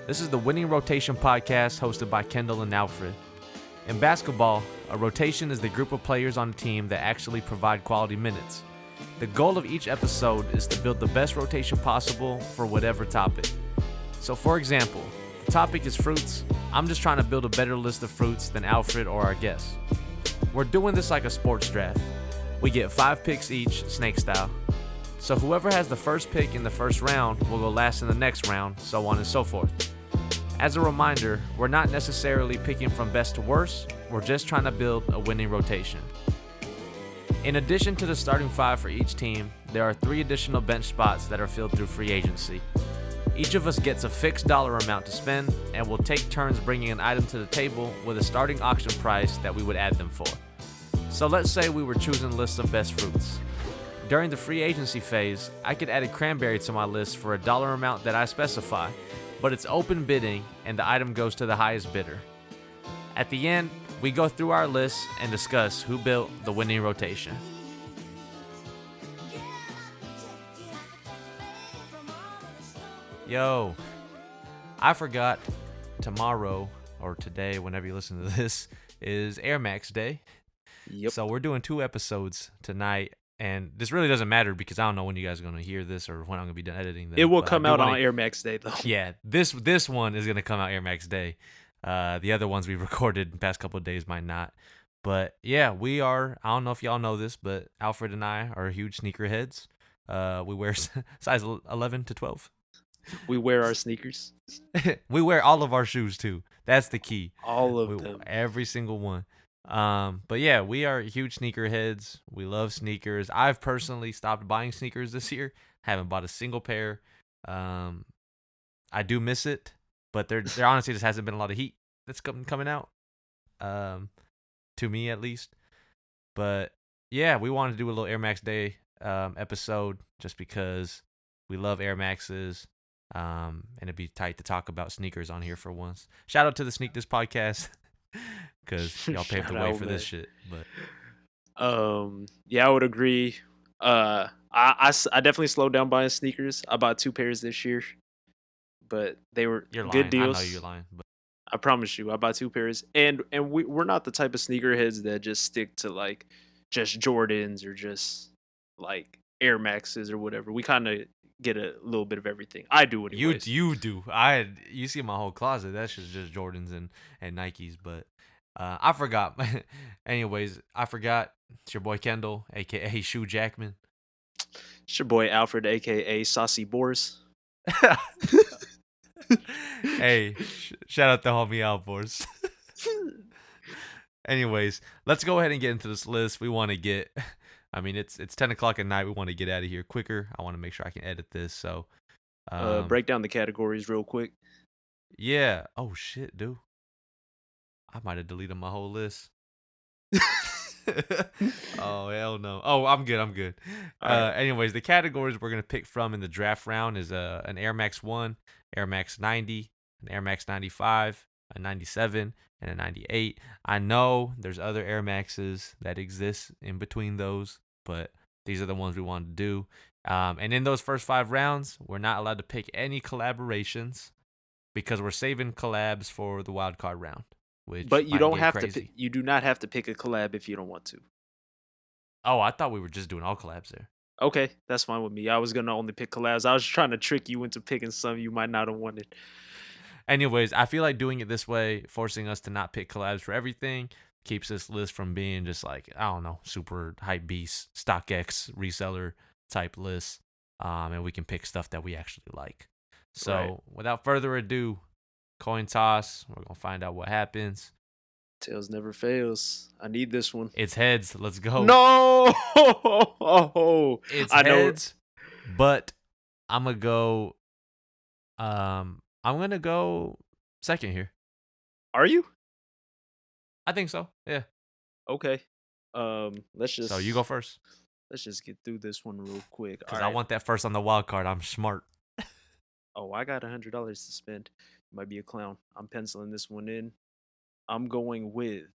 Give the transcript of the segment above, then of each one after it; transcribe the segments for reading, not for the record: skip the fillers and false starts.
This is the Winning Rotation podcast hosted by Kendall and Alfred. In basketball, a rotation is the group of players on a team that actually provide quality minutes. The goal of each episode is to build the best rotation possible for whatever topic. So for example, the topic is fruits. I'm just trying to build a better list of fruits than Alfred or our guests. We're doing this like a sports draft. We get 5 picks each, snake style. So whoever has the first pick in the first round will go last in the next round, so on and so forth. As a reminder, we're not necessarily picking from best to worst, we're just trying to build a winning rotation. In addition to the starting 5 for each team, there are 3 additional bench spots that are filled through free agency. Each of us gets a fixed dollar amount to spend, and we'll take turns bringing an item to the table with a starting auction price that we would add them for. So let's say we were choosing lists of best fruits. During the free agency phase, I could add a cranberry to my list for a dollar amount that I specify, but it's open bidding and the item goes to the highest bidder. At the end, we go through our list and discuss who built the winning rotation. Yo, I forgot tomorrow or today, whenever you listen to this, is Air Max Day. Yep. So we're doing 2 episodes tonight, and this really doesn't matter because I don't know when you guys are going to hear this or when I'm going to be done editing them. It will come out on Air Max Day, though. Yeah, this one is going to come out Air Max Day. The other ones we recorded the past couple of days might not. But yeah, we are, I don't know if y'all know this, but Alfred and I are huge sneakerheads. We wear size 11 to 12. We wear our sneakers. We wear all of our shoes too. That's the key. All of them. Every single one. But yeah, we are huge sneakerheads. We love sneakers. I've personally stopped buying sneakers this year. Haven't bought a single pair. I do miss it, but there honestly just hasn't been a lot of heat that's coming out. To me at least. But yeah, we wanted to do a little Air Max Day episode just because we love Air Maxes. And it'd be tight to talk about sneakers on here for once. Shout out to the Sneak This podcast because y'all paved the way for this shit. But yeah, I would agree. I definitely slowed down buying sneakers. I bought 2 pairs this year, but they were good deals. I know you're lying, but I promise you, I bought 2 pairs, and we're not the type of sneakerheads that just stick to like just Jordans or just like Air Maxes or whatever. We kind of get a little bit of everything. I do anyways. You do. You see my whole closet. That's just Jordans and Nikes. But I forgot. Anyways, I forgot. It's your boy Kendall, aka Shoe Jackman. It's your boy Alfred, aka Saucy Boris. Hey, shout out to homie Al Boris. Anyways, let's go ahead and get into this list. We want to get. I mean, it's 10 o'clock at night. We want to get out of here quicker. I want to make sure I can edit this. So, break down the categories real quick. Yeah. Oh shit, dude. I might have deleted my whole list. Oh hell no. Oh, I'm good. Right. Anyways, the categories we're gonna pick from in the draft round is an Air Max 1, Air Max 90, an Air Max 95, a 97, and a 98. I know there's other Air Maxes that exist in between those, but these are the ones we wanted to do. And in those first 5 rounds, we're not allowed to pick any collaborations because we're saving collabs for the wild card round. But you don't have crazy. to. You do not have to pick a collab if you don't want to. Oh, I thought we were just doing all collabs there. Okay, that's fine with me. I was gonna only pick collabs. I was trying to trick you into picking some you might not have wanted. Anyways, I feel like doing it this way, forcing us to not pick collabs for everything, keeps this list from being just like, I don't know, super hype beast, StockX reseller type list. And we can pick stuff that we actually like. So Right. Without further ado, coin toss. We're gonna find out what happens. Tails never fails. I need this one. It's heads. Let's go. No, It's I know. heads. But I'm gonna go. I'm gonna go second here. Are you? I think so. Yeah. Okay. Let's just. So you go first. Let's just get through this one real quick. Because I want that first on the wild card. I'm smart. Oh, I got $100 to spend. Might be a clown. I'm penciling this one in. I'm going with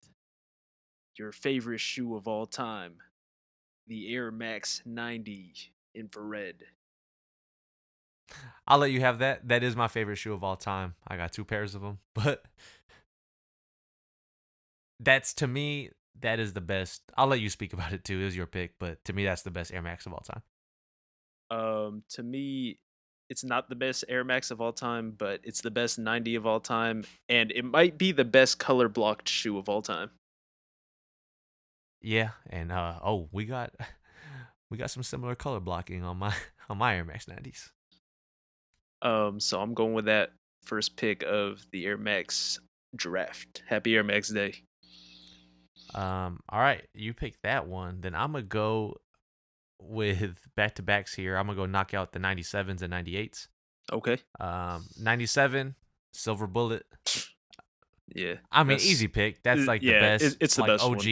your favorite shoe of all time, the Air Max 90 infrared. I'll let you have that. That is my favorite shoe of all time. I got 2 pairs of them, but that's to me that is the best. I'll let you speak about it too. It was your pick, but to me that's the best Air Max of all time. To me, it's not the best Air Max of all time, but it's the best 90 of all time, and it might be the best color blocked shoe of all time. Yeah, and we got we got some similar color blocking on my on my Air Max 90s. So I'm going with that first pick of the Air Max draft. Happy Air Max Day. All right, you picked that one. Then I'm gonna go with back to backs here. I'm gonna go knock out the 97s and 98s. Okay. 97 Silver Bullet. Yeah. I mean, easy pick. That's like the best. It's the like best OG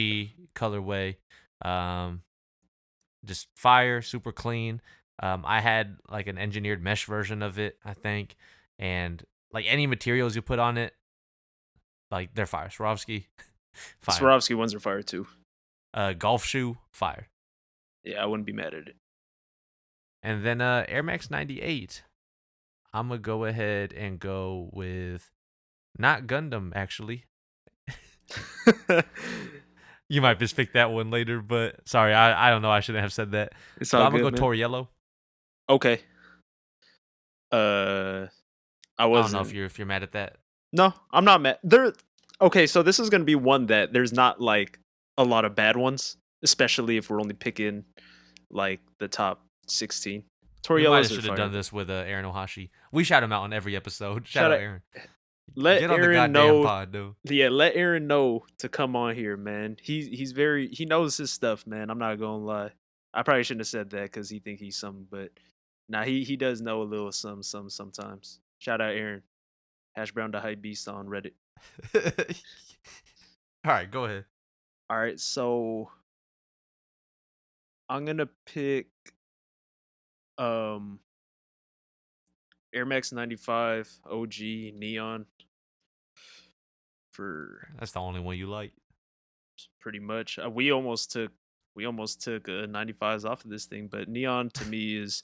colorway. Just fire, super clean. I had like an engineered mesh version of it, I think, and like any materials you put on it, like they're fire. Swarovski, one. fire. Swarovski ones are fire too. Golf shoe, fire. Yeah, I wouldn't be mad at it. And then Air Max 98. I'm gonna go ahead and go with not Gundam actually. You might just pick that one later, but sorry, I don't know. I shouldn't have said that. It's So all I'm good, gonna go man. Tor Yellow. Okay. I I don't wasn't. know if you're mad at that. No, I'm not mad. Okay, so this is gonna be one that there's not like a lot of bad ones, especially if we're only picking like the top 16. We might have Toriyellos are should have fire. done this with Aaron Ohashi. We shout him out on every episode. Shout Shout out out- Aaron. Let Get on the Aaron goddamn know. pod, dude. Yeah, let Aaron know to come on here, man. He knows his stuff, man. I'm not gonna lie. I probably shouldn't have said that because he think he's something, but nah, he does know a little some sometimes. Shout out Aaron. Hash Brown the Hype Beast on Reddit. All right, go ahead. All right, so I'm gonna pick um Air Max 95 OG Neon for That's the only one you like. pretty much. We almost took 95s off of this thing, but Neon to me is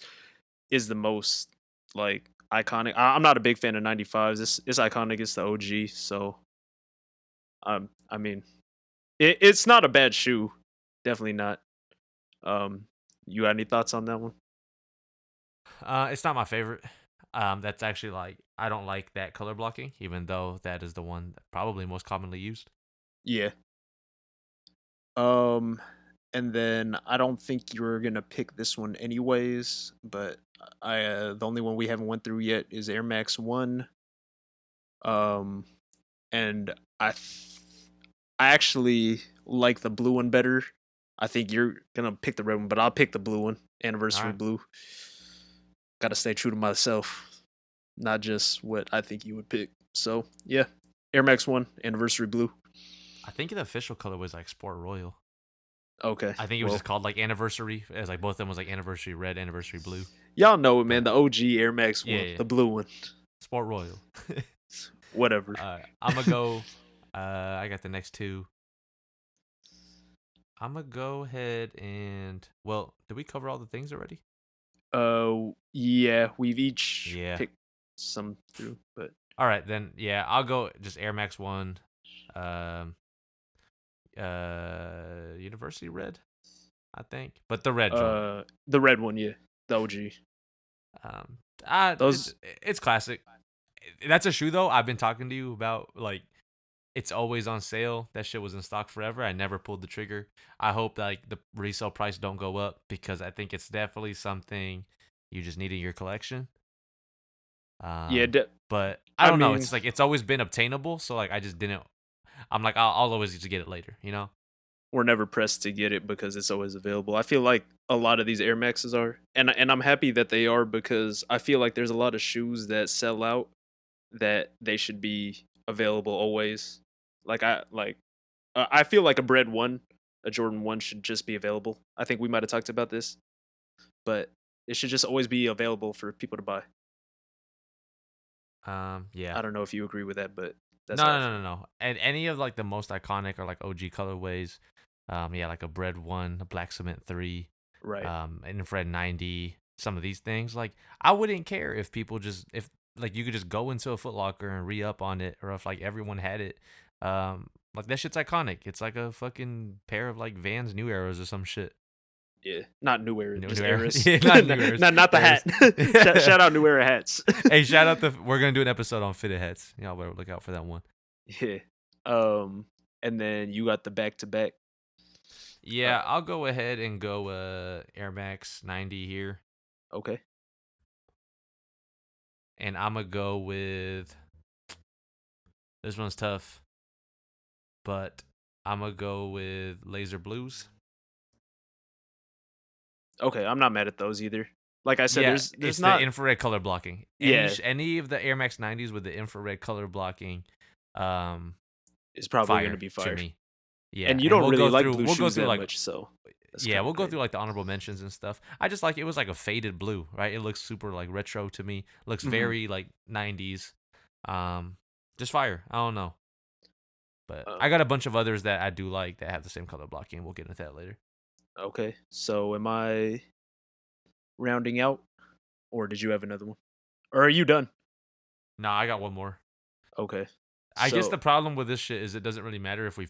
the most like iconic. I'm not a big fan of 95s. It's iconic. It's the OG. So I mean, it's not a bad shoe. Definitely not. You got any thoughts on that one? It's not my favorite. That's actually like I don't like that color blocking, even though that is the one probably most commonly used. Yeah. And then I don't think you were gonna pick this one anyways, but the only one we haven't went through yet is Air Max 1. And I actually like the blue one better. I think you're gonna pick the red one, but I'll pick the blue one, Anniversary Alright. Blue. Gotta stay true to myself, not just what I think you would pick. So yeah, Air Max 1, Anniversary Blue. I think the official color was like Sport Royal. Okay. I think it was just called like Anniversary. It was like both of them was like Anniversary Red, Anniversary Blue. Y'all know it, man. The OG Air Max 1, Yeah. the blue one. Sport Royal. Whatever. I'm gonna go. I got the next two. I'm gonna go ahead and did we cover all the things already? Yeah, we've each Yeah. picked some through, but All right, then yeah, I'll go just Air Max 1. University Red, I think, but the red joint. the red one, yeah, the OG. Those it's classic. That's a shoe though. I've been talking to you about like it's always on sale. That shit was in stock forever. I never pulled the trigger. I hope like the resale price don't go up because I think it's definitely something you just need in your collection. yeah, but I don't know. mean- It's like it's always been obtainable, so like I just didn't. I'm like I'll always just get it later, you know. we're never pressed to get it because it's always available. I feel like a lot of these Air Maxes are, and I'm happy that they are because I feel like there's a lot of shoes that sell out that they should be available always. I feel like a Jordan 1 should just be available. I think we might have talked about this, but it should just always be available for people to buy. Yeah. I don't know if you agree with that, but that's No. And any of like the most iconic or like OG colorways, yeah, like a Bread 1, a Black Cement 3, right. an Infrared 90, some of these things. Like, I wouldn't care if people if like you could just go into a Foot Locker and re-up on it, or if like everyone had it. Like that shit's iconic. It's like a fucking pair of like Vans New Eras or some shit. Yeah, not New Era, just New Era. Eras. Yeah, not New Eras. not the Eras. hat. Shout out New Era hats. Hey, shout out we're gonna do an episode on fitted hats. Y'all better look out for that one. Yeah. And then you got the back to back. Yeah, I'll go ahead and go Air Max 90 here. Okay. And I'm gonna go with, this one's tough, but I'm gonna go with Laser Blues. Okay, I'm not mad at those either. Like I said, Yeah, there's it's not the infrared color blocking. Any of the Air Max 90s with the infrared color blocking, is probably going to be to fire. me. Yeah, and you don't really like blue we'll shoes go through that much, so yeah, we'll go through like the honorable mentions and stuff. I just like, it was like a faded blue, right? It looks super like retro to me. Looks very like 90s. Just fire. I don't know. But I got a bunch of others that I do like that have the same color blocking. We'll get into that later. Okay. So am I rounding out, or did you have another one? Or are you done? No, I got one more. Okay. I guess the problem with this shit is it doesn't really matter if we,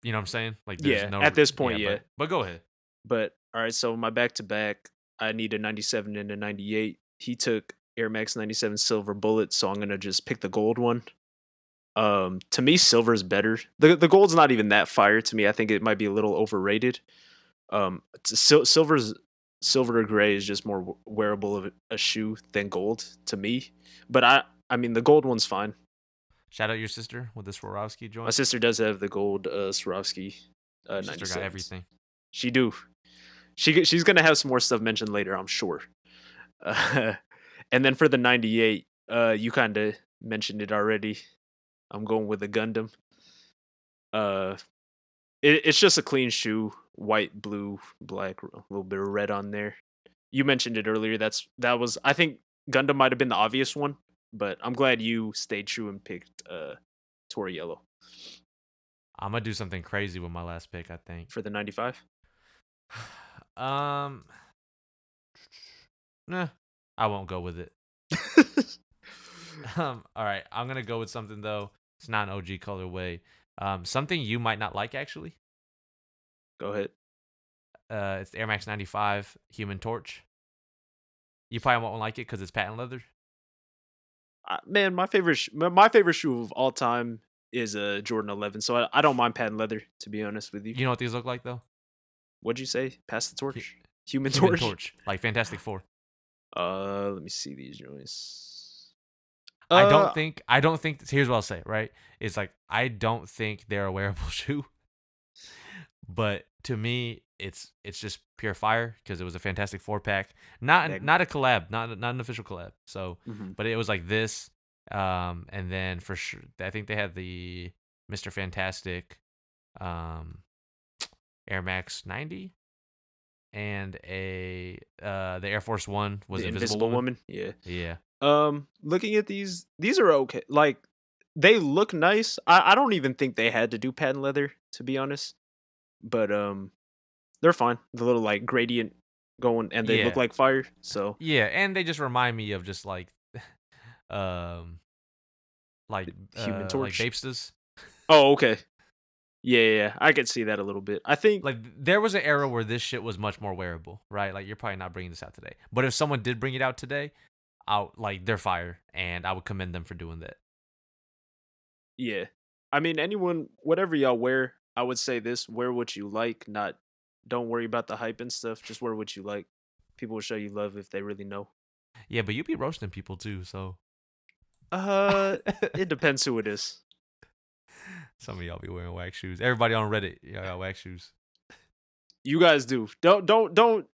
you know what I'm saying? Like, yeah, at this point, yeah. But go ahead. But all right, so my back to back, I need a 97 and a 98. He took Air Max 97 Silver Bullet, so I'm gonna just pick the gold one. To me, silver's better. The gold's not even that fire to me. I think it might be a little overrated. Silver or gray is just more wearable of a shoe than gold to me. But I mean, the gold one's fine. Shout out your sister with the Swarovski joint. My sister does have the gold Swarovski. Sister got everything. She do. She's gonna have some more stuff mentioned later, I'm sure. And then for the 98, you kind of mentioned it already. I'm going with the Gundam. It's just a clean shoe, white, blue, black, a little bit of red on there. You mentioned it earlier. That was, I think Gundam might have been the obvious one, but I'm glad you stayed true and picked Tori Yellow. I'm gonna do something crazy with my last pick, I think. For the 95? Nah, I won't go with it. All right, I'm gonna go with something though. It's not an OG colorway. Something you might not like, actually. Go ahead. It's the Air Max 95 Human Torch. You probably won't like it because it's patent leather. Man, my favorite shoe of all time is a Jordan 11. So I don't mind patent leather, to be honest with you. You know what these look like though? What'd you say? Pass the torch. Human Torch, like Fantastic Four. Let me see these joints. I don't think. Here's what I'll say. Right, it's like I don't think they're a wearable shoe, but to me, it's just pure fire because it was a Fantastic Four pack, not a collab, not an official collab. So, but it was like this, and then for sure, I think they had the Mr. Fantastic, Air Max 90. And the Air Force One was the Invisible Woman. Yeah. Looking at these are okay. Like, they look nice. I don't even think they had to do patent leather, to be honest. But they're fine. The little like gradient going, and they look like fire. So yeah, and they just remind me of just like Human Torch, like Bapestas. Oh, okay. Yeah, I could see that a little bit. I think like there was an era where this shit was much more wearable, right? Like you're probably not bringing this out today, but if someone did bring it out today, they're fire, and I would commend them for doing that. Yeah, I mean, anyone, whatever y'all wear, I would say this: wear what you like. Don't worry about the hype and stuff. Just wear what you like. People will show you love if they really know. Yeah, but you be roasting people too, so. It depends who it is. Some of y'all be wearing wax shoes. Everybody on Reddit, y'all got wax shoes. You guys do. Don't.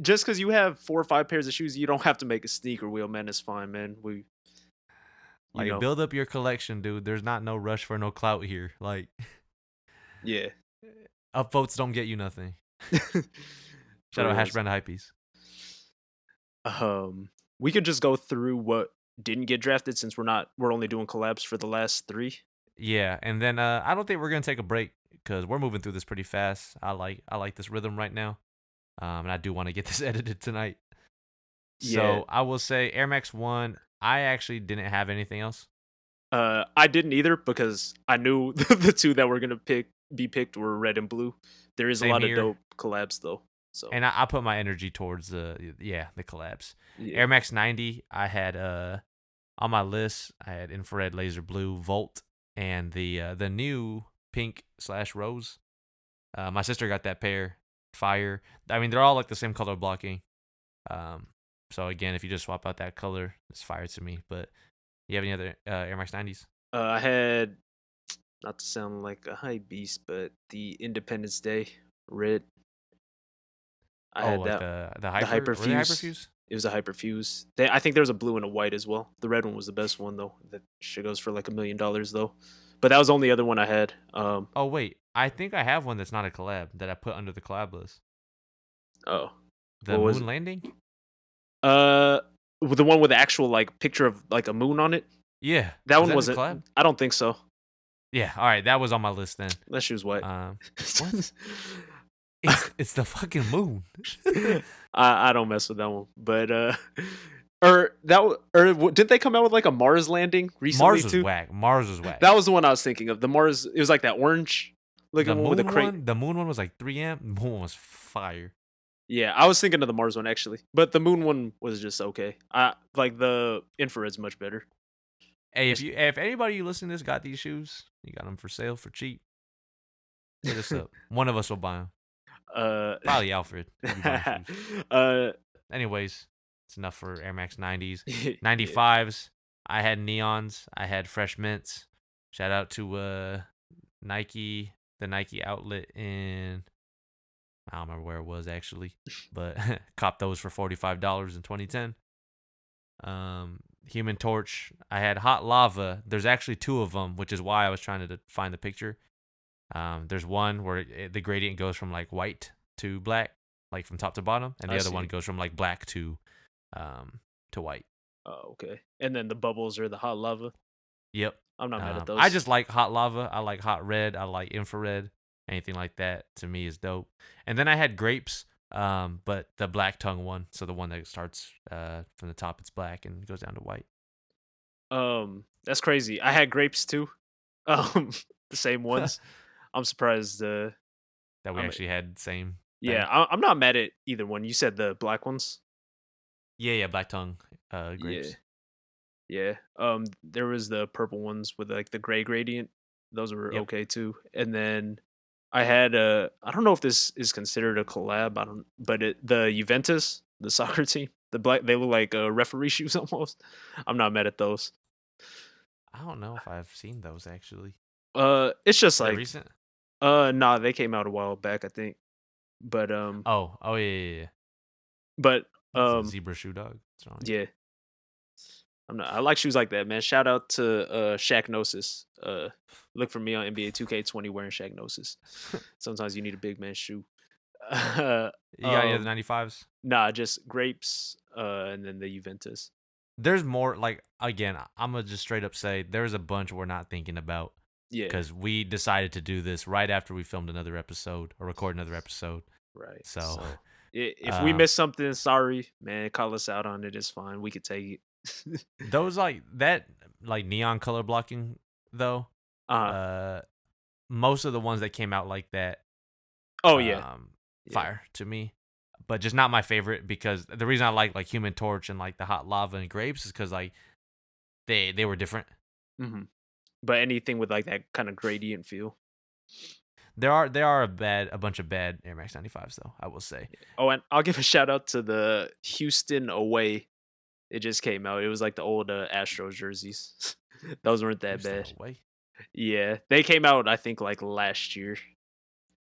Just because you have 4 or 5 pairs of shoes, you don't have to make a sneaker wheel, man. It's fine, man. Build up your collection, dude. There's no rush for no clout here. Like, yeah. Upvotes don't get you nothing. Shout out Hash Brand Hypebeast. We could just go through what didn't get drafted since we're only doing collabs for the last 3. Yeah, and then I don't think we're gonna take a break because we're moving through this pretty fast. I like this rhythm right now, and I do want to get this edited tonight. Yeah. So I will say Air Max 1, I actually didn't have anything else. I didn't either because I knew the two that were gonna be picked were red and blue. There is a Same lot of here. dope collabs though. So And I put my energy towards the collabs. yeah. Air Max 90, I had on my list, I had infrared laser blue, Volt, and the new pink/rose. My sister got that pair. Fire. I mean, they're all like the same color blocking. So again, if you just swap out that color, it's fire to me. But you have any other Air Max 90s? I had, not to sound like a hype beast, but the Independence Day red. I Oh, had like that. the The hyper? Were they Hyperfuse. hyperfuse? It was a Hyperfuse. I think there was a blue and a white as well. The red one was the best one though. That shit goes for like $1 million though. But that was the only other one I had. Oh wait, I think I have one that's not a collab that I put under the collab list. Oh, The what was moon it? landing. Uh, with the one with the actual like picture of like a moon on it. Yeah, That was one that a wasn't. collab? I don't think so. Yeah. All right, that was on my list then. That shit was white. What? It's the fucking moon. I don't mess with that one, but did they come out with like a Mars landing recently Mars was too? whack. Mars was whack. That was the one I was thinking of. The Mars, it was like that orange The looking one with the moon crate. one. The moon one was like 3 amp. The moon one was fire. Yeah, I was thinking of the Mars one actually, but the moon one was just okay. I like the infrared's much better. Hey, if anybody you listening to this got these shoes, you got them for sale for cheap. Hit us up. One of us will buy them. Probably Alfred. He'll be buying shoes. Anyways, it's enough for Air Max 90s. 95s. I had neons. I had fresh mints. Shout out to Nike, the Nike outlet in, I don't remember where it was actually, but copped those for $45 in 2010. Human Torch. I had Hot Lava. There's actually two of them, which is why I was trying to find the picture. There's one where the gradient goes from like white to black, like from top to bottom, and the other one goes from like black to white. Oh, okay. And then the bubbles are the hot lava. Yep. I'm not mad at those. I just like hot lava. I like hot red. I like infrared. Anything like that to me is dope. And then I had grapes, but the black tongue one, so the one that starts from the top, it's black and goes down to white. That's crazy. I had grapes too. The same ones. I'm surprised that we actually had the same. Yeah, I'm not mad at either one. You said the black ones. Yeah, black tongue grapes. Yeah. There was the purple ones with like the gray gradient. Those were okay too. And then I had I don't know if this is considered a collab. But the Juventus, the soccer team, the black, they look like referee shoes almost. I'm not mad at those. I don't know if I've seen those actually. It's just Is that like recent. Nah, they came out a while back, I think. But Oh yeah. But It's a zebra shoe dog. Yeah. I like shoes like that, man. Shout out to Shaqnosis. Look for me on NBA 2K20 wearing Shaqnosis. Sometimes you need a big man shoe. You got any other 95s? Nah, just grapes, and then the Juventus. There's more. Like, again, I'm gonna just straight up say there's a bunch we're not thinking about. Yeah. Because we decided to do this right after we filmed another episode or record another episode. Right. So if we missed something, sorry, man. Call us out on it. It's fine. We could take it. Those like that, like neon color blocking though. Most of the ones that came out like that. Oh yeah. Fire to me, but just not my favorite because the reason I like Human Torch and like the hot lava and grapes is because like they were different. Mm-hmm. But anything with like that kind of gradient feel. There are a bunch of bad Air Max 95s though, I will say. Oh, and I'll give a shout out to the Houston away. It just came out. It was like the old Astros jerseys. Those weren't that Houston bad. away? Yeah, they came out I think like last year.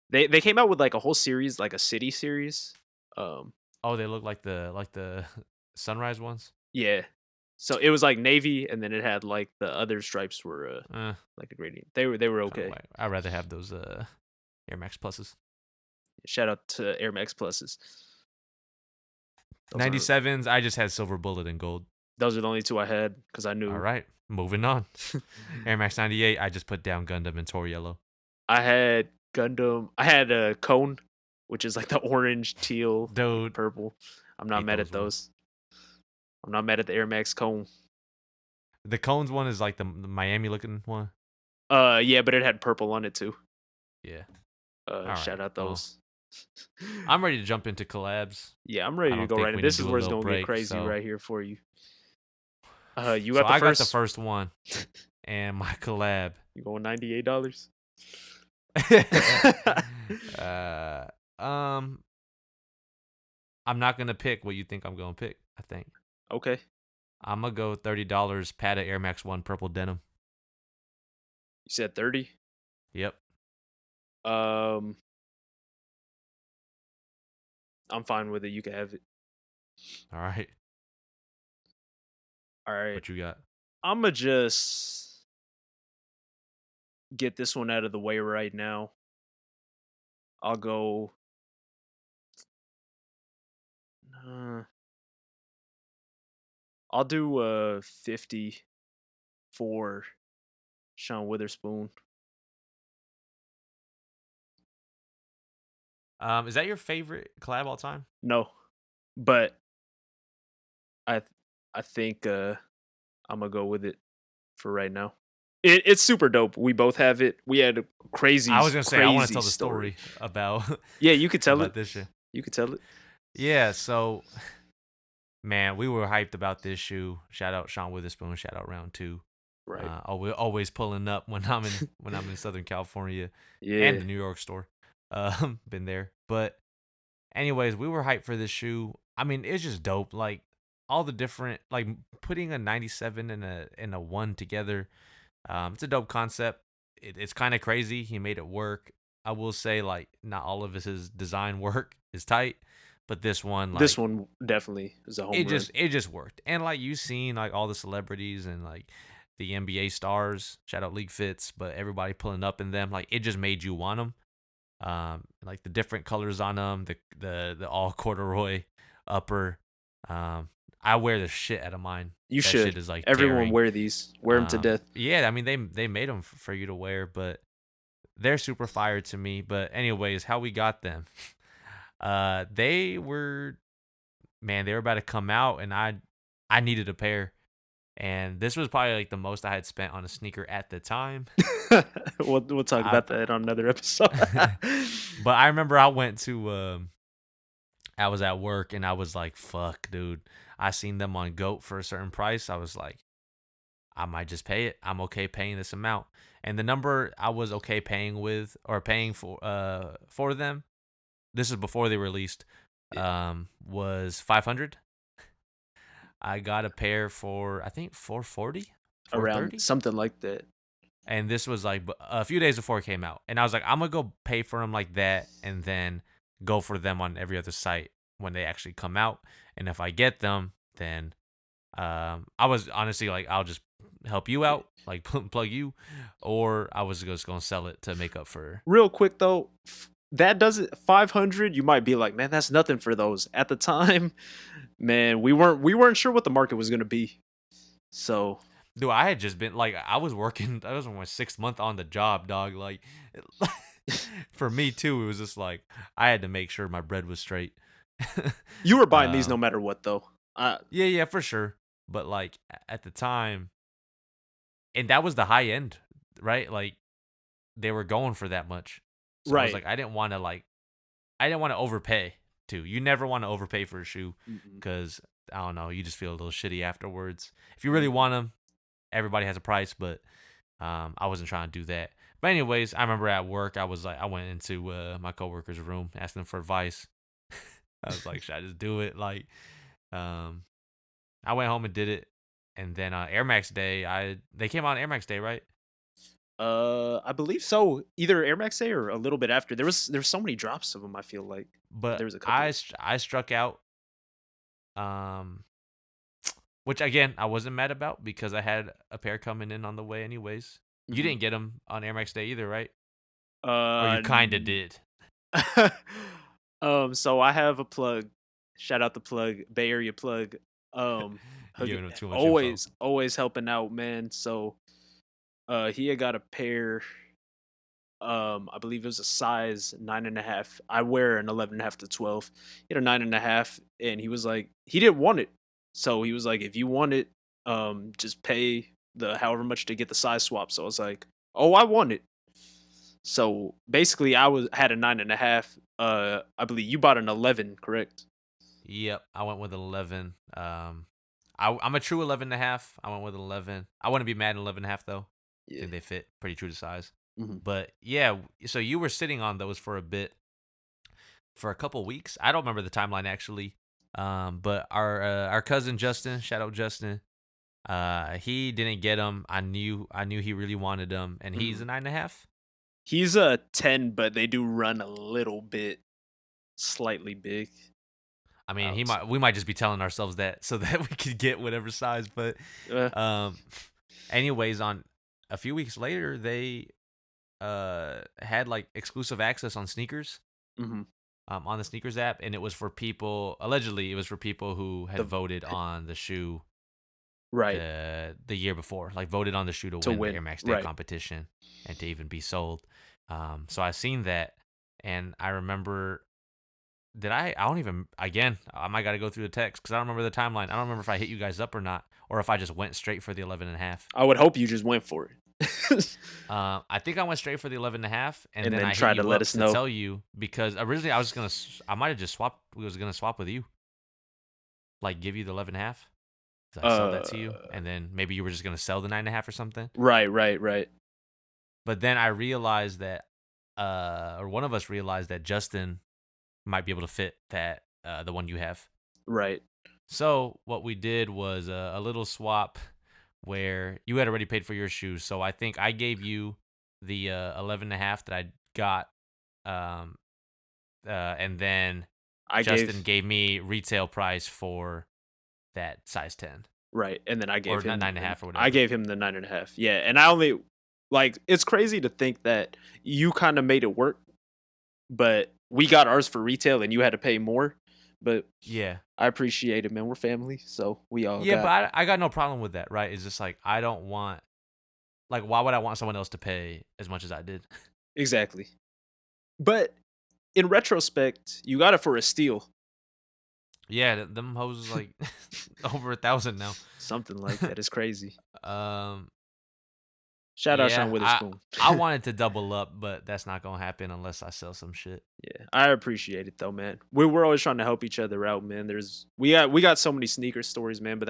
They came out with like a whole series, like a city series. Oh, they look like the sunrise ones. Yeah. So it was like navy, and then it had like the other stripes were like a gradient. They were okay. I'd rather have those Air Max Pluses. Shout out to Air Max Pluses. 97s, I just had silver bullet and gold. Those are the only two I had because I knew. All right, moving on. Air Max 98, I just put down Gundam and Tor Yellow. I had Gundam. I had a Cone, which is like the orange, teal, dude, purple. I'm not mad at those. I'm not mad at the Air Max cone. The cones one is like the Miami looking one. Yeah, but it had purple on it too. Yeah. All Shout right. out Well, those. I'm ready to jump into collabs. Yeah, I'm I ready to don't go think right we in. need This to is do a where it's little gonna get break. crazy So, right here for you. You so got the I got the first. first one, and my collab. You going $98? uh, um, I'm not gonna pick what you think I'm gonna pick. I think Okay. I'm gonna go $30 padded Air Max One purple denim. You said 30. Yep. Um, I'm fine with it. You can have it. All right. All right. What you got? I'ma just get this one out of the way right now. I'll go. Uh, I'll do 50 for Sean Witherspoon. Is that your favorite collab all time? No, but I th- I think I'm gonna go with it for right now. It's super dope. We both have it. We had a I was gonna say I want to crazy tell the story. story about Yeah, you could tell it. about this shit. You could tell it. Yeah. So, man, we were hyped about this shoe. Shout out Sean Witherspoon. Shout out round two. Right. Always pulling up when I'm in Southern California and Yeah. the New York store. Been there. But anyways, we were hyped for this shoe. I mean, it's just dope. Like all the different, like putting a 97 and a one together. It's a dope concept. It's kind of crazy. He made it work. I will say, like, not all of his design work is tight, but this one, This like, one definitely is a home it run. just worked. And like you seen, like all the celebrities and like the NBA stars, shout out League Fits, but everybody pulling up in them, like it just made you want them. Like the different colors on them, the all corduroy upper. I wear the shit out of mine. You That should. shit is like Everyone tearing. wear these. Wear them to death. Yeah, I mean they made them for you to wear, but they're super fire to me. But anyways, how we got them? They were, man, they were about to come out, and I needed a pair, and this was probably like the most I had spent on a sneaker at the time. We'll talk I, about that on another episode. but I remember I went to I was at work and I was like, fuck, dude. I seen them on GOAT for a certain price. I was like, I might just pay it. I'm okay paying this amount. And the number I was okay paying with or paying for them, this is before they released, was 500. I got a pair for I think 440, Around 430. something like that. And this was like a few days before it came out. And I was like, I'm going to go pay for them like that and then go for them on every other site when they actually come out. And if I get them, then I was honestly like, I'll just help you out, like plug you. Or I was just going to sell it to make up for. Real quick though, that doesn't 500. You might be like, man, that's nothing for those. At the time, man, we weren't sure what the market was gonna be. So Dude, I had just been like, I was working, I was on my 6th month on the job, dog. Like, for me too, it was just like, I had to make sure my bread was straight. you were buying these no matter what though. Yeah, for sure. But like at the time, and that was the high end, right? Like they were going for that much. So I was Right. like, I didn't want to overpay too. You never want to overpay for a shoe Mm-mm. because I don't know, you just feel a little shitty afterwards. If you really want them, everybody has a price, but I wasn't trying to do that. But anyways, I remember at work, I went into my coworker's room asking them for advice. I was like, should I just do it? Like, I went home and did it, and then Air Max Day, they came out on Air Max Day, right? I believe so. Either Air Max Day or a little bit after. There's so many drops of them. I feel like But there was a couple. I struck out, which again I wasn't mad about because I had a pair coming in on the way anyways. You Mhm. didn't get them on Air Max Day either, right? Or you kind of did. So I have a plug. Shout out the plug, Bay Area plug. You're giving them too much info. Always helping out, man. So he had got a pair. I believe it was a size 9.5. I wear an 11.5 to 12. He had a 9.5, and he was like, he didn't want it. So he was like, if you want it, just pay the however much to get the size swap. So I was like, oh, I want it. So basically, had a 9.5. I believe you bought an 11, correct? Yep, I went with 11. I'm a true 11 and a half. I went with 11. I wouldn't be mad at 11 and a half though. I Yeah. think they fit pretty true to size. Hmm. But yeah, so you were sitting on those for a bit, for a couple weeks. I don't remember the timeline actually. But our cousin Justin, shout out Justin. He didn't get them. I knew he really wanted them, and he's a 9.5. He's a 10, but they do run a little bit slightly big. I mean, So, we might just be telling ourselves that so that we could get whatever size. But uh, um, anyways, on a few weeks later, they had like exclusive access on sneakers. mhm. On the sneakers app, and it was for people. Allegedly, it was for people who had The voted on the shoe right the year before, like voted on the shoe to to win the win. Air Max Day Right. competition and to even be sold. So I seen that, and I remember did I don't even, again, I might got to go through the text because I don't remember the timeline. I don't remember if I hit you guys up or not, or if I just went straight for the 11 and a half. I would hope you just went for it. I think I went straight for the 11 and a half, and And then then I try hit to you let up us to know. tell you because originally I was I might have just swapped. We was gonna swap with you, like give you the 11 and a half. 'Cause I sold that to you, and then maybe you were just gonna sell the 9.5 or something. Right. But then I realized that, or one of us realized that Justin might be able to fit that, the one you have. Right. So what we did was a little swap where you had already paid for your shoes. So I think I gave you the 11 and a half that I got, um, and then I Justin gave gave me retail price for that size 10 right, and then I or gave not him 9.5 or I whatever. gave him the 9.5. Yeah, and I only like it's crazy to think that you kind of made it work, but we got ours for retail and you had to pay more. But Yeah. I appreciate it, man. We're family, so we all Yeah, but got I got no problem with that, right? It's just like I don't want, like, why would I want someone else to pay as much as I did? exactly. But in retrospect, you got it for a steal, Yeah, them hoes is like over 1,000 now. something like that. It's crazy. um, Shout out Sean yeah, Witherspoon. I wanted to double up, but that's not gonna happen unless I sell some shit. Yeah, I appreciate it though, man. We're always trying to help each other out, man. We got so many sneaker stories, man. But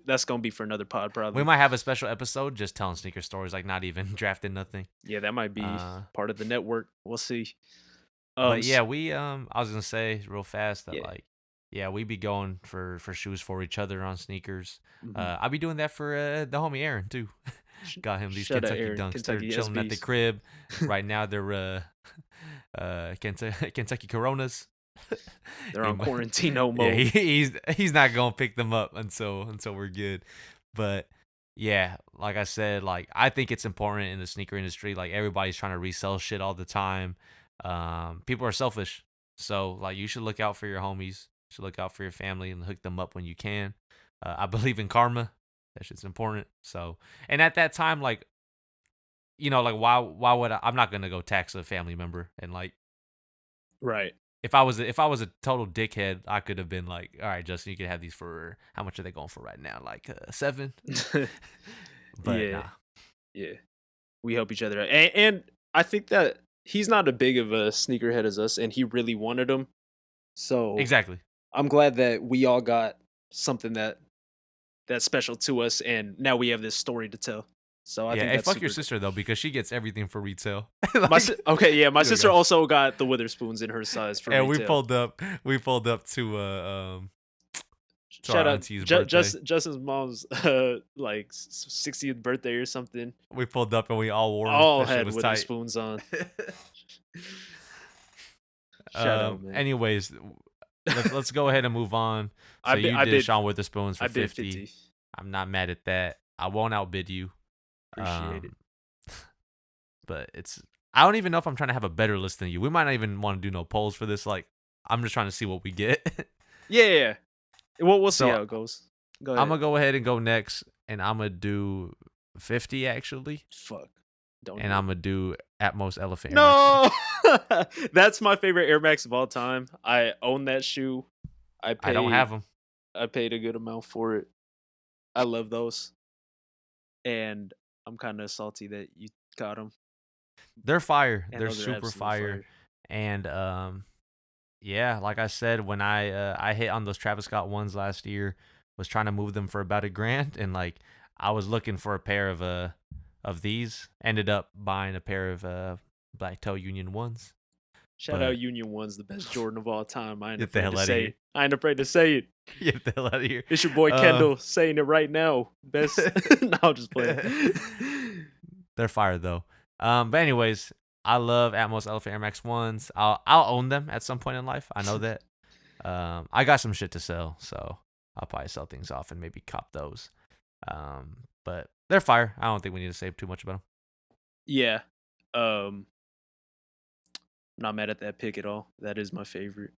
that's gonna be for another pod, We probably. might have a special episode just telling sneaker stories, like not even drafting nothing. Yeah, that might be Uh, part of the network. We'll see. but S- yeah, I was gonna say real fast that, yeah. like, yeah, we be going for shoes for each other on sneakers. Mhm. I'll be doing that for the homie Aaron too. Got him these Shout out Kentucky Aaron, Dunks. They're Kentucky chilling at the SBs. crib right now. They're Kentucky Coronas. They're He on mu- Quarantino yeah, mode. he's not gonna pick them up until we're good. But yeah, like I said, like I think it's important in the sneaker industry. Like everybody's trying to resell shit all the time. People are selfish, so like you should look out for your homies. You should look out for your family and hook them up when you can. I believe in karma. That shit's important. So, and at that time, like, like why would I'm not gonna go tax a family member, and like Right. if I was a total dickhead, I could have been like, all right, Justin, you can have these for how much are they going for right now? Like 7. But Yeah. nah, Yeah. We help each other out. And I think that he's not as big of a sneakerhead as us, and he really wanted them. So exactly. I'm glad that we all got something that's special to us, and now we have this story to tell. So I Yeah, think hey, that's fuck your super. sister though because she gets everything for retail. Okay, yeah, my There we sister go. also got the Witherspoons in her size for And we retail. pulled up to Shout our out auntie's birthday. Justin's mom's like 60th birthday or something. We pulled up and we all wore 'em. All That shit had was tight. Witherspoons on. Shout out, man. Anyways, let's go ahead and move on. So you I did bid Sean Witherspoons for I bid 50. 50. I'm not mad at that. I won't outbid you. Appreciate it. Um, but I don't even know if I'm trying to have a better list than you. We might not even want to do no polls for this. Like, I'm just trying to see what we get. Yeah. Well, we'll see So how it goes. Go ahead. I'm gonna go ahead and go next, and I'm gonna do 50 actually, Fuck. Don't. and do I'm gonna do Atmos Elephant it. Air Max. No. That's my favorite Air Max of all time. I own that shoe. I I don't have pay them. I paid a good amount for it. I love those, and I'm kind of salty that you got them. They're fire. And They're those are super absolute fire. fire. And yeah, like I said, when I hit on those Travis Scott ones last year, was trying to move them for about $1,000, and like I was looking for a pair of these. Ended up buying a pair of Black Toe Union ones. Shout out But Union One's the best Jordan of all time. I ain't get the afraid to hell out of say here. it. I ain't afraid to say it. Get the hell out of here. It's your boy Kendall saying it right now. Best. No, I'm just playing. They're fire though. But anyways, I love Atmos Elephant Air Max ones. I'll own them at some point in life. I know that. I got some shit to sell, so I'll probably sell things off and maybe cop those. But they're fire. I don't think we need to say too much about them. Yeah. Not mad at that pick at all. That is my favorite.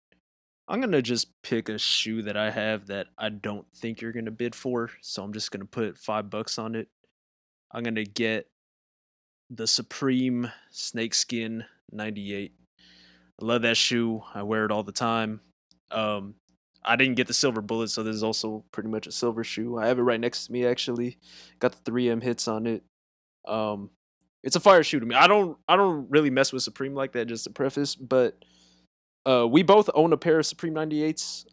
I'm gonna just pick a shoe that I have that I don't think you're gonna bid for, so I'm just gonna put $5 on it. I'm gonna get the Supreme Snakeskin 98. I love that shoe. I wear it all the time. Um, I didn't get the silver bullet, so this is also pretty much a silver shoe. I have it right next to me actually. Got the 3M hits on it. Um, it's a fire shoe to me. I don't really mess with Supreme like that, just to preface, but we both own a pair of Supreme 98s.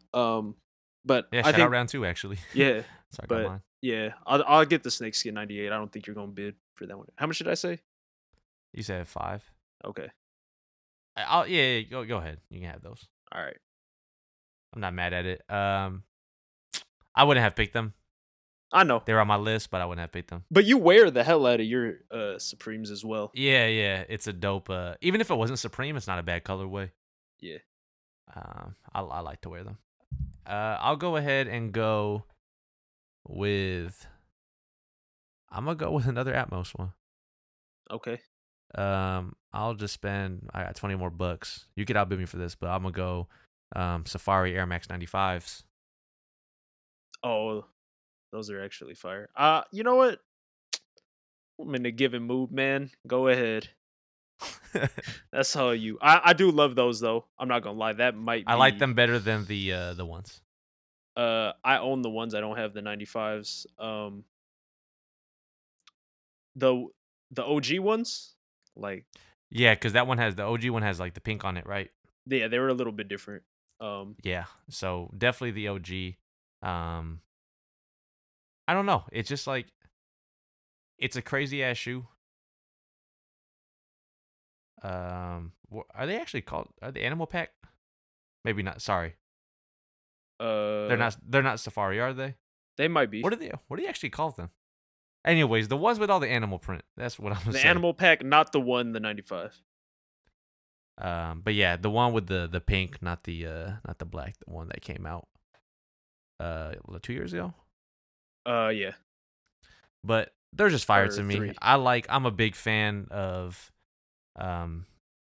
But Yeah, I shout out think round 2 actually. yeah, So I got but mine. yeah, I'll get the Snakeskin 98. I don't think you're gonna bid for that one. How much did I say? You said 5. Okay, Yeah, go ahead. You can have those. all right. I'm not mad at it. I wouldn't have picked them. I know, They were on my list, but I wouldn't have picked them. but you wear the hell out of your Supremes as well. Yeah, it's a dope. Even if it wasn't Supreme, it's not a bad colorway. Yeah. I like to wear them. I'll go ahead and go with. I'm gonna go with another Atmos one. Okay. I'll just spend. I got 20 more bucks. You could outbid me for this, but I'm gonna go. Safari Air Max 95s. Oh, those are actually fire. You know what? I'm in a given mood, man. Go ahead. That's all you. I do love those though. I'm not gonna lie. That might be. I like them better than the ones. I own the ones. I don't have the 95s. The the OG ones, like Yeah, because that one has the OG one has like the pink on it, right? yeah, they were a little bit different. Yeah, so definitely the OG. I don't know. It's just like it's a crazy ass shoe. Are they actually called? Are they Animal Pack? Maybe not. Sorry, they're uh, not. They're not Safari, are they? they might be What do they? What do you actually call them? Anyways, the ones with all the animal print. That's what I'm gonna the say. Animal Pack, not the one, the 95. But yeah, the one with the pink, not the black, the one that came out 2 years ago. Yeah, But they're just fire or to me. 3. I'm a big fan of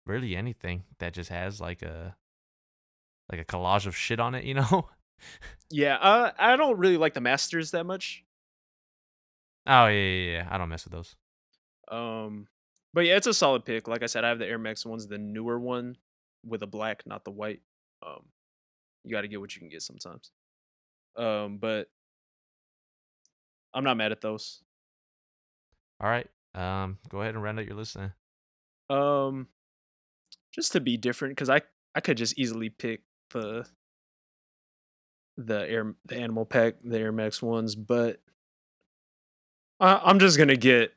really anything that just has like a collage of shit on it, you know? Yeah, I don't really like the Masters that much. Oh yeah. I don't mess with those. Um, but yeah, it's a solid pick. Like I said, I have the Air Max ones, the newer one with a black, not the white. Um, you got to get what you can get sometimes. But I'm not mad at those. All right. Go ahead and round out your list then. Um, just to be different, because I could just easily pick the the Animal Pack, the Air Max ones, but I'm just gonna get.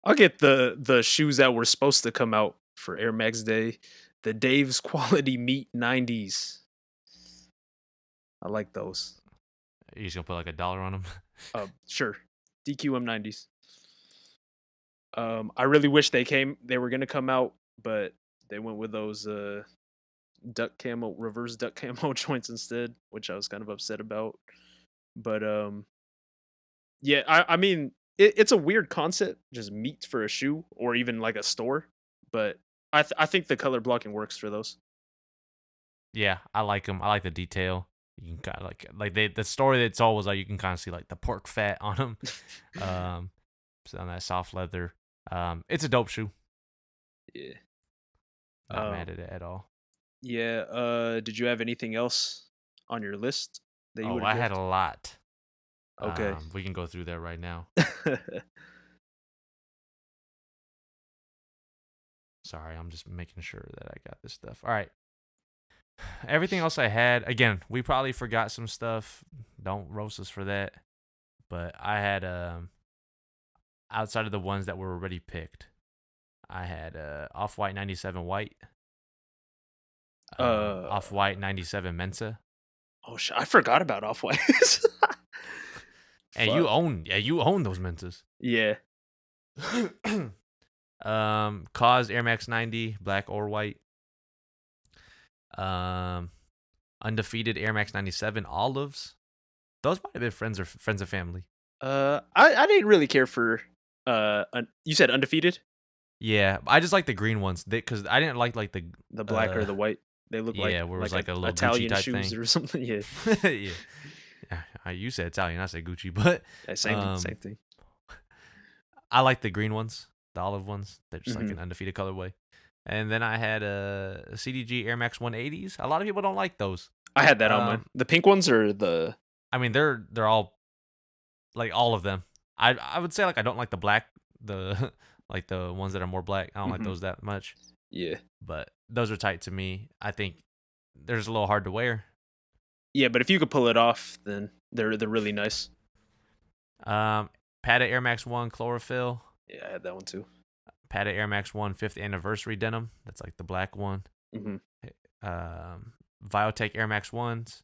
I'll get the shoes that were supposed to come out for Air Max Day, the Dave's Quality Meat 90s. I like those. You just gonna put like $1 on them? Sure. DQM 90s. I really wish they were gonna come out, but they went with those reverse duck camo joints instead, which I was kind of upset about. But yeah, I mean it's a weird concept, just meat for a shoe or even like a store, but I think the color blocking works for those. Yeah, I like them. I like the detail. You can kind of the story that it's all was like you can kind of see like the pork fat on them. So on that soft leather. It's a dope shoe. Yeah. Not mad at it at all. Yeah. Did you have anything else on your list that you Oh, would have I had a guessed? lot. Okay. We can go through that right now. Sorry, I'm just making sure that I got this stuff. All right. Everything else I had, again, we probably forgot some stuff. Don't roast us for that. But I had outside of the ones that were already picked, I had Off-White 97 White, uh. Off-White 97 Mensa. Oh shit! I forgot about Off Whites. And Fuck. you own those Mensas. Yeah. Cause Air Max 90, black or white. Um, Undefeated Air Max 97 olives. Those might have been friends of family. I didn't really care for you said undefeated, Yeah, I just like the green ones because I didn't like the the black or the white. They look yeah, where it was like like a little Gucci Italian type shoes thing. or something. Yeah. Yeah. You said Italian, I said Gucci, but Yeah, same thing. I like the green ones, the olive ones. They're just like Hmm. an undefeated colorway. And then I had CDG Air Max 180s. A lot of people don't like those. I had that on mine. The pink ones or the I mean they're all like all of them. I would say like I don't like the black, the like the ones that are more black. I don't like Mhm. those that much. Yeah. But those are tight to me. I think they're just a little hard to wear. Yeah, but if you could pull it off, then they're really nice. Pata Air Max 1 chlorophyll. Yeah, I had that one too. Pata Air Max 1 5th anniversary denim. That's like the black one. Hmm. Viotech Air Max 1s.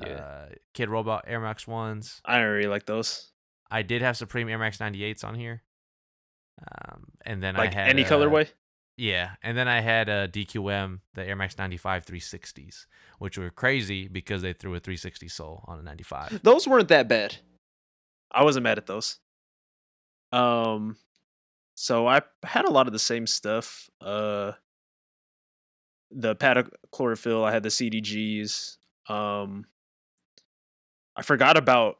Yeah. Kid Robot Air Max 1s. I don't really like those. I did have Supreme Air Max 98s on here. And then I Like had any colorway? yeah, and then I had DQM, the Air Max 95 360s, which were crazy because they threw a 360 sole on a 95. Those weren't that bad. I wasn't mad at those. So I had a lot of the same stuff. The Pata chlorophyll, I had the CDGs. I forgot about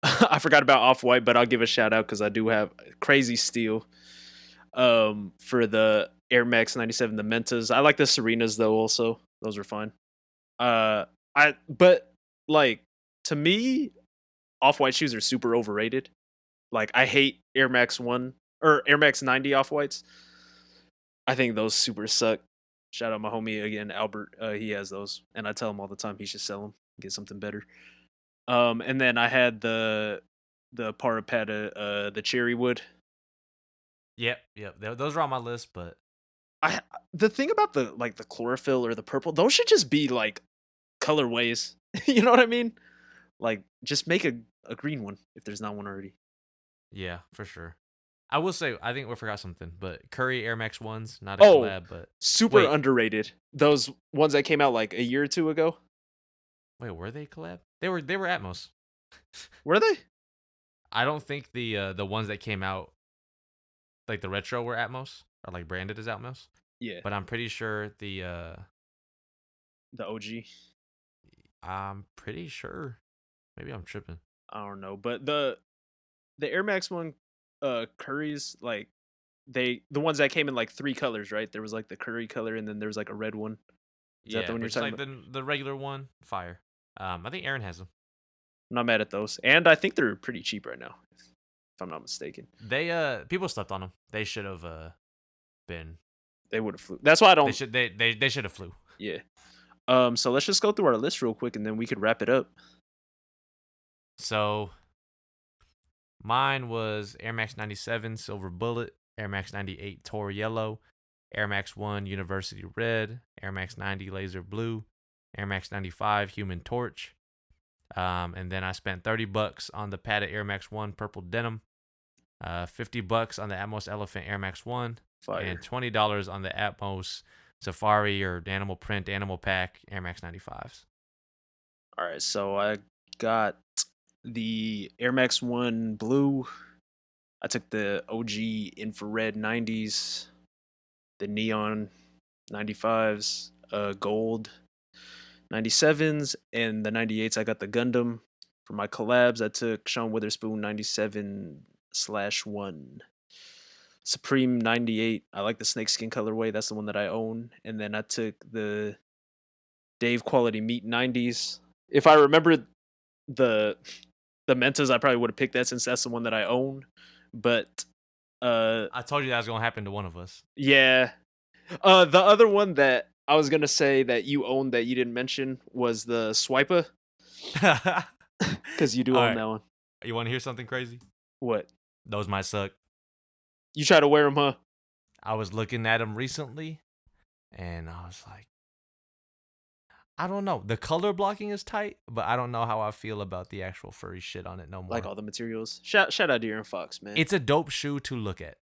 I forgot about Off White, but I'll give a shout out because I do have Crazy Steel. For the Air Max 97, the Mentas. I like the Serenas though. Also, those are fine. But like to me, Off White shoes are super overrated. Like I hate Air Max 1 or Air Max 90 Off Whites. I think those super suck. Shout out my homie again, Albert. He has those, and I tell him all the time he should sell them, get something better. And then I had the Parapata, the cherry wood. Yep. Those are on my list, but The thing about the chlorophyll or the purple, those should just be like colorways. You know what I mean? Like just make a green one if there's not one already. yeah, for sure. I will say, I think we forgot something, but Curry Air Max 1s, not a Oh, collab, but super wait, underrated. Those ones that came out like a year or two ago. were they collab? They were Atmos. Were they? I don't think the ones that came out like the retro were Atmos or like branded as Atmos, Yeah, but I'm pretty sure the OG. I'm pretty sure. Maybe I'm tripping. I don't know, but the Air Max one, Curry's like the ones that came in like three colors, right? There was like the curry color, and then there was like a red one. Is that the Yeah, one but you're just talking like about? the regular one, fire. I think Aaron has them. I'm not mad at those, and I think they're pretty cheap right now, if I'm not mistaken. They people slept on them. They should have been. They would have flew. That's why I They don't. should they should have flew. Yeah. So let's just go through our list real quick, and then we could wrap it up. So mine was Air Max 97 Silver Bullet, Air Max 98 Tor Yellow, Air Max 1 University Red, Air Max 90 Laser Blue, Air Max 95 Human Torch. And then I spent $30 on the Pata Air Max 1 Purple Denim, $50 on the Atmos Elephant Air Max 1, Fire. and $20 on the Atmos Safari or Animal Print Animal Pack Air Max 95s. All right, so I got the Air Max 1 blue. I took the OG infrared 90s, the neon 95s, gold 97s, and the 98s. I got the Gundam. For my collabs, I took Sean Witherspoon 97/1. Supreme 98. I like the snakeskin colorway. That's the one that I own. And then I took the Dave Quality Meat 90s. If I remember the the Mentas, I probably would have picked that since that's the one that I own. But I told you that was gonna happen to one of us. yeah. The other one that I was gonna say that you owned that you didn't mention was the Swiper, All because you do own right, that one. you want to hear something crazy? What? Those might suck. You try to wear them, huh? I was looking at them recently, and I was like, I don't know. The color blocking is tight, but I don't know how I feel about the actual furry shit on it no Like more. all the materials. Shout out to Aaron Fox, man. It's a dope shoe to look at.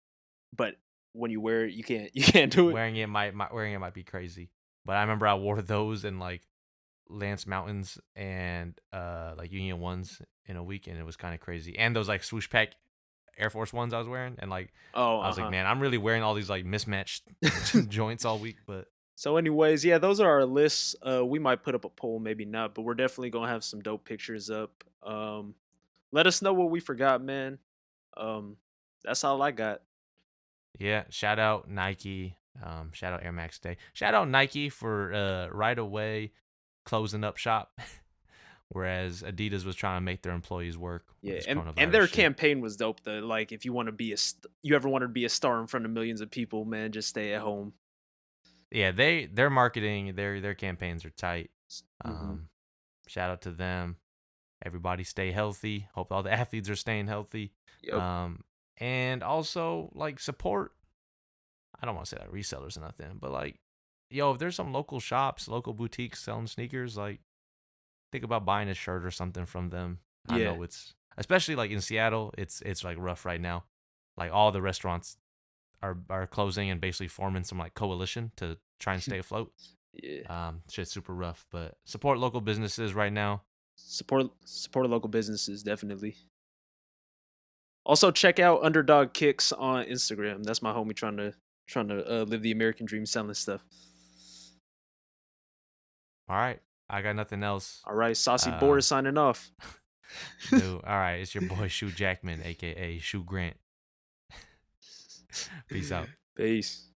But when you wear it, you can't do it. Wearing it might be crazy. But I remember I wore those in like Lance Mountains and like Union Ones in a week, and it was kind of crazy. And those like swoosh pack Air Force Ones I was wearing, and like Oh, I was like, man, I'm really wearing all these like mismatched joints all week. But So, anyways, yeah, those are our lists. We might put up a poll, maybe not, but we're definitely gonna have some dope pictures up. Let us know what we forgot, man. Um, that's all I got. yeah, shout out Nike. Shout out Air Max Day. Shout out Nike for right away closing up shop, whereas Adidas was trying to make their employees work with Yeah, this and coronavirus their shit. campaign was dope. Though, like, if you want to be you ever wanted to be a star in front of millions of people, man, just stay at home. Yeah, their marketing, their campaigns are tight. Mm-hmm. Shout out to them. Everybody stay healthy. Hope all the athletes are staying healthy. Yep. And also like support. I don't want to say like resellers or nothing, but like, yo, if there's some local shops, local boutiques selling sneakers, like think about buying a shirt or something from them. I Yeah. know it's especially like in Seattle, it's like rough right now. Like all the restaurants are closing and basically forming some like coalition to try and stay afloat. Yeah. Shit's super rough, but support local businesses right now. Support local businesses, definitely. Also, check out Underdog Kicks on Instagram. That's my homie trying to live the American dream selling stuff. All right, I got nothing else. All right, Saucy Boris signing off. Dude, all right, it's your boy Shoe Jackman, aka Shoe Grant. Peace out. Peace.